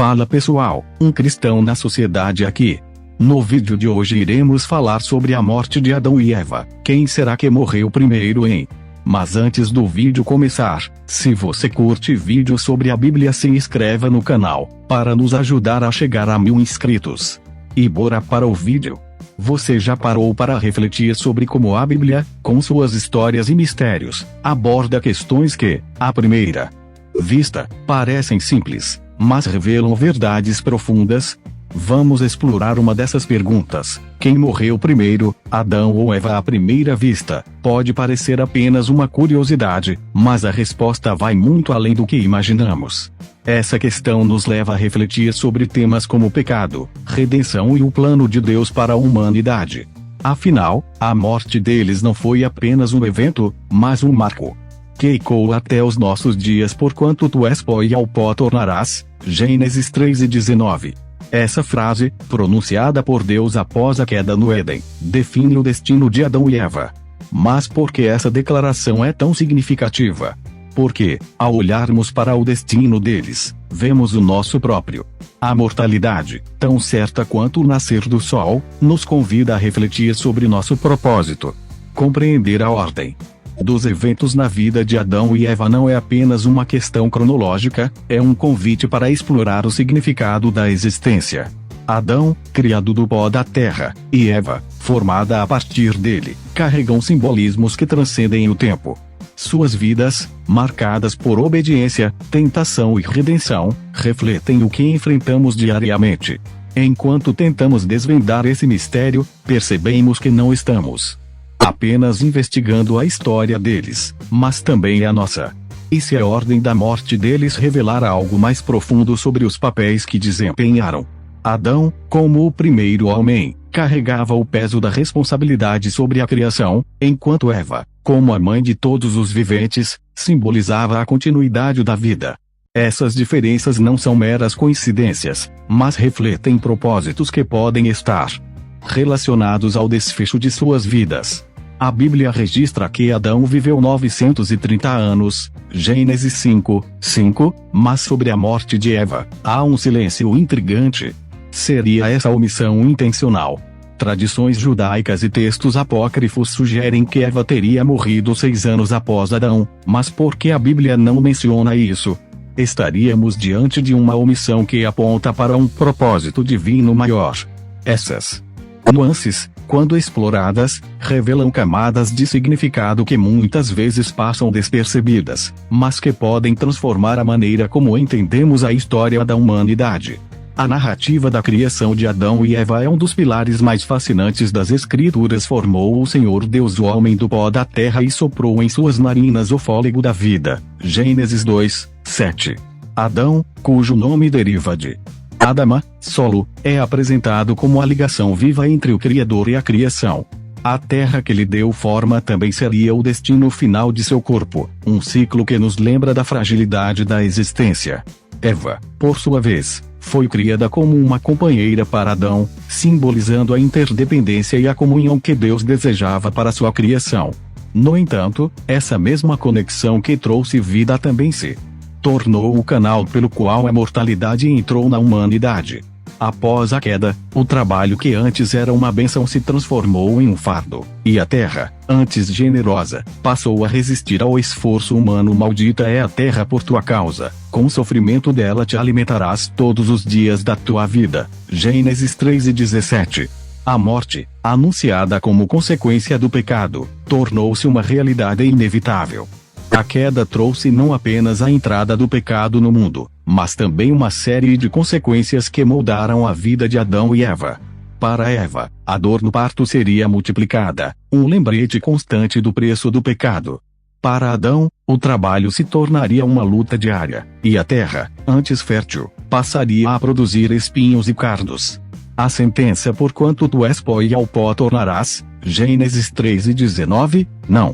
Fala pessoal, um cristão na sociedade aqui. No vídeo de hoje iremos falar sobre a morte de Adão e Eva. Quem será que morreu primeiro, hein? Mas antes do vídeo começar, se você curte vídeos sobre a Bíblia, se inscreva no canal, para nos ajudar a chegar a 1000 inscritos. E bora para o vídeo. Você já parou para refletir sobre como a Bíblia, com suas histórias e mistérios, aborda questões que, à primeira vista, parecem simples, mas revelam verdades profundas? Vamos explorar uma dessas perguntas. Quem morreu primeiro, Adão ou Eva? À primeira vista, pode parecer apenas uma curiosidade, mas a resposta vai muito além do que imaginamos. Essa questão nos leva a refletir sobre temas como pecado, redenção e o plano de Deus para a humanidade. Afinal, a morte deles não foi apenas um evento, mas um marco que ecoa até os nossos dias. Porquanto tu és pó e ao pó tornarás. Gênesis 3:19. Essa frase, pronunciada por Deus após a queda no Éden, define o destino de Adão e Eva. Mas por que essa declaração é tão significativa? Porque, ao olharmos para o destino deles, vemos o nosso próprio. A mortalidade, tão certa quanto o nascer do sol, nos convida a refletir sobre nosso propósito. Compreender a ordem dos eventos na vida de Adão e Eva não é apenas uma questão cronológica, é um convite para explorar o significado da existência. Adão, criado do pó da terra, e Eva, formada a partir dele, carregam simbolismos que transcendem o tempo. Suas vidas, marcadas por obediência, tentação e redenção, refletem o que enfrentamos diariamente. Enquanto tentamos desvendar esse mistério, percebemos que não estamos apenas investigando a história deles, mas também a nossa. E se a ordem da morte deles revelar algo mais profundo sobre os papéis que desempenharam? Adão, como o primeiro homem, carregava o peso da responsabilidade sobre a criação, enquanto Eva, como a mãe de todos os viventes, simbolizava a continuidade da vida. Essas diferenças não são meras coincidências, mas refletem propósitos que podem estar relacionados ao desfecho de suas vidas. A Bíblia registra que Adão viveu 930 anos, Gênesis 5:5, mas sobre a morte de Eva, há um silêncio intrigante. Seria essa omissão intencional? Tradições judaicas e textos apócrifos sugerem que Eva teria morrido 6 anos após Adão, mas por que a Bíblia não menciona isso? Estaríamos diante de uma omissão que aponta para um propósito divino maior. Essas nuances, quando exploradas, revelam camadas de significado que muitas vezes passam despercebidas, mas que podem transformar a maneira como entendemos a história da humanidade. A narrativa da criação de Adão e Eva é um dos pilares mais fascinantes das Escrituras. Formou o Senhor Deus o homem do pó da terra e soprou em suas narinas o fôlego da vida. Gênesis 2:7. Adão, cujo nome deriva de Adama, solo, é apresentado como a ligação viva entre o Criador e a criação. A terra que lhe deu forma também seria o destino final de seu corpo, um ciclo que nos lembra da fragilidade da existência. Eva, por sua vez, foi criada como uma companheira para Adão, simbolizando a interdependência e a comunhão que Deus desejava para sua criação. No entanto, essa mesma conexão que trouxe vida também se tornou o canal pelo qual a mortalidade entrou na humanidade. Após a queda, o trabalho que antes era uma bênção se transformou em um fardo, e a terra, antes generosa, passou a resistir ao esforço humano. Maldita é a terra por tua causa, com o sofrimento dela te alimentarás todos os dias da tua vida. Gênesis 3:17. A morte, anunciada como consequência do pecado, tornou-se uma realidade inevitável. A queda trouxe não apenas a entrada do pecado no mundo, mas também uma série de consequências que moldaram a vida de Adão e Eva. Para Eva, a dor no parto seria multiplicada, um lembrete constante do preço do pecado. Para Adão, o trabalho se tornaria uma luta diária, e a terra, antes fértil, passaria a produzir espinhos e cardos. A sentença porquanto tu és pó e ao pó tornarás, Gênesis 3:19, não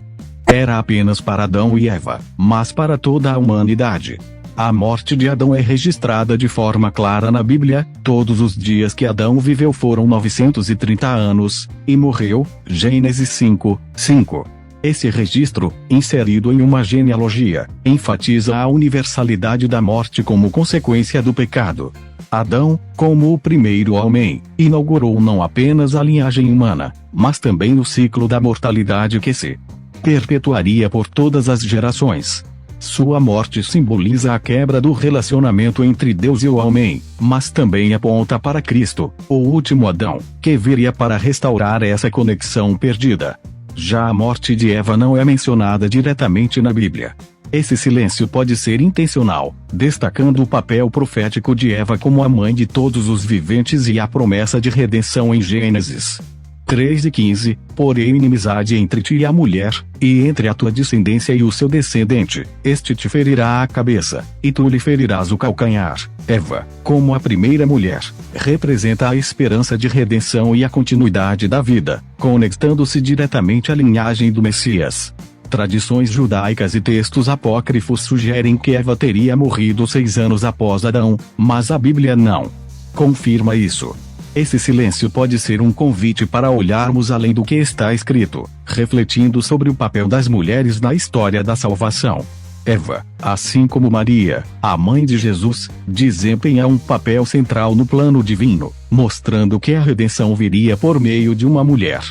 era apenas para Adão e Eva, mas para toda a humanidade. A morte de Adão é registrada de forma clara na Bíblia. Todos os dias que Adão viveu foram 930 anos, e morreu, Gênesis 5:5. Esse registro, inserido em uma genealogia, enfatiza a universalidade da morte como consequência do pecado. Adão, como o primeiro homem, inaugurou não apenas a linhagem humana, mas também o ciclo da mortalidade que se perpetuaria por todas as gerações. Sua morte simboliza a quebra do relacionamento entre Deus e o homem, mas também aponta para Cristo, o último Adão, que viria para restaurar essa conexão perdida. Já a morte de Eva não é mencionada diretamente na Bíblia. Esse silêncio pode ser intencional, destacando o papel profético de Eva como a mãe de todos os viventes e a promessa de redenção em Gênesis 3:15, porém inimizade entre ti e a mulher, e entre a tua descendência e o seu descendente, este te ferirá a cabeça, e tu lhe ferirás o calcanhar. Eva, como a primeira mulher, representa a esperança de redenção e a continuidade da vida, conectando-se diretamente à linhagem do Messias. Tradições judaicas e textos apócrifos sugerem que Eva teria morrido 6 anos após Adão, mas a Bíblia não confirma isso. Esse silêncio pode ser um convite para olharmos além do que está escrito, refletindo sobre o papel das mulheres na história da salvação. Eva, assim como Maria, a mãe de Jesus, desempenha um papel central no plano divino, mostrando que a redenção viria por meio de uma mulher.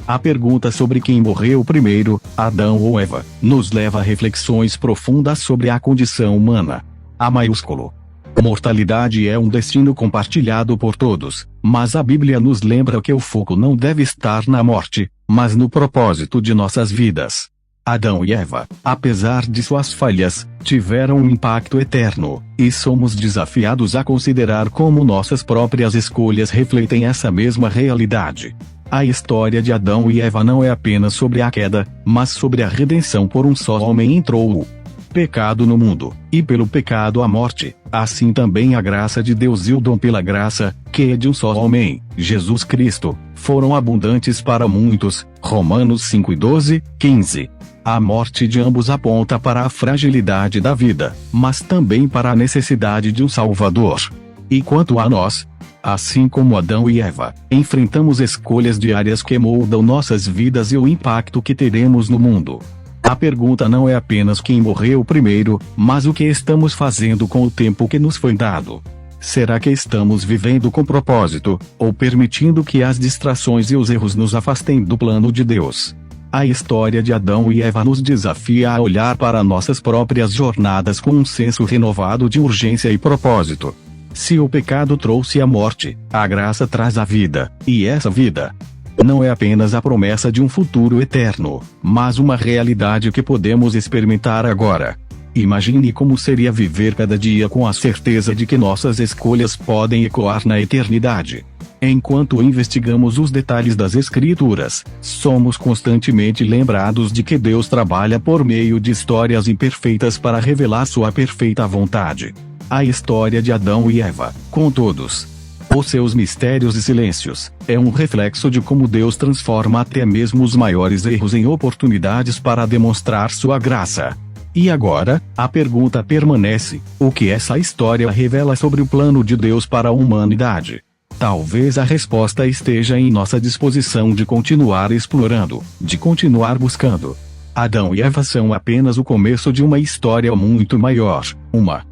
A pergunta sobre quem morreu primeiro, Adão ou Eva, nos leva a reflexões profundas sobre a condição humana. A maiúsculo. Mortalidade é um destino compartilhado por todos, mas a Bíblia nos lembra que o foco não deve estar na morte, mas no propósito de nossas vidas. Adão e Eva, apesar de suas falhas, tiveram um impacto eterno, e somos desafiados a considerar como nossas próprias escolhas refletem essa mesma realidade. A história de Adão e Eva não é apenas sobre a queda, mas sobre a redenção. Por um só homem entrou o pecado no mundo, e pelo pecado a morte, assim também a graça de Deus e o dom pela graça, que é de um só homem, Jesus Cristo, foram abundantes para muitos. Romanos 5:12, 15. A morte de ambos aponta para a fragilidade da vida, mas também para a necessidade de um Salvador. E quanto a nós, assim como Adão e Eva, enfrentamos escolhas diárias que moldam nossas vidas e o impacto que teremos no mundo. A pergunta não é apenas quem morreu primeiro, mas o que estamos fazendo com o tempo que nos foi dado. Será que estamos vivendo com propósito, ou permitindo que as distrações e os erros nos afastem do plano de Deus? A história de Adão e Eva nos desafia a olhar para nossas próprias jornadas com um senso renovado de urgência e propósito. Se o pecado trouxe a morte, a graça traz a vida, e essa vida não é apenas a promessa de um futuro eterno, mas uma realidade que podemos experimentar agora. Imagine como seria viver cada dia com a certeza de que nossas escolhas podem ecoar na eternidade. Enquanto investigamos os detalhes das Escrituras, somos constantemente lembrados de que Deus trabalha por meio de histórias imperfeitas para revelar sua perfeita vontade. A história de Adão e Eva, com todos os seus mistérios e silêncios, é um reflexo de como Deus transforma até mesmo os maiores erros em oportunidades para demonstrar sua graça. E agora, a pergunta permanece: o que essa história revela sobre o plano de Deus para a humanidade? Talvez a resposta esteja em nossa disposição de continuar explorando, de continuar buscando. Adão e Eva são apenas o começo de uma história muito maior, uma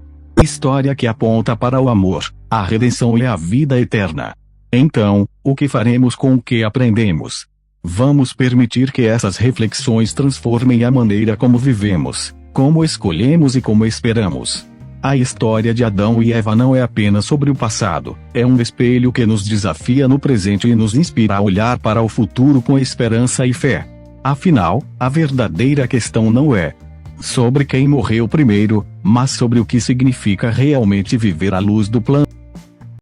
história que aponta para o amor, a redenção e a vida eterna. Então, o que faremos com o que aprendemos? Vamos permitir que essas reflexões transformem a maneira como vivemos, como escolhemos e como esperamos. A história de Adão e Eva não é apenas sobre o passado, é um espelho que nos desafia no presente e nos inspira a olhar para o futuro com esperança e fé. Afinal, a verdadeira questão não é sobre quem morreu primeiro, mas sobre o que significa realmente viver à luz do plano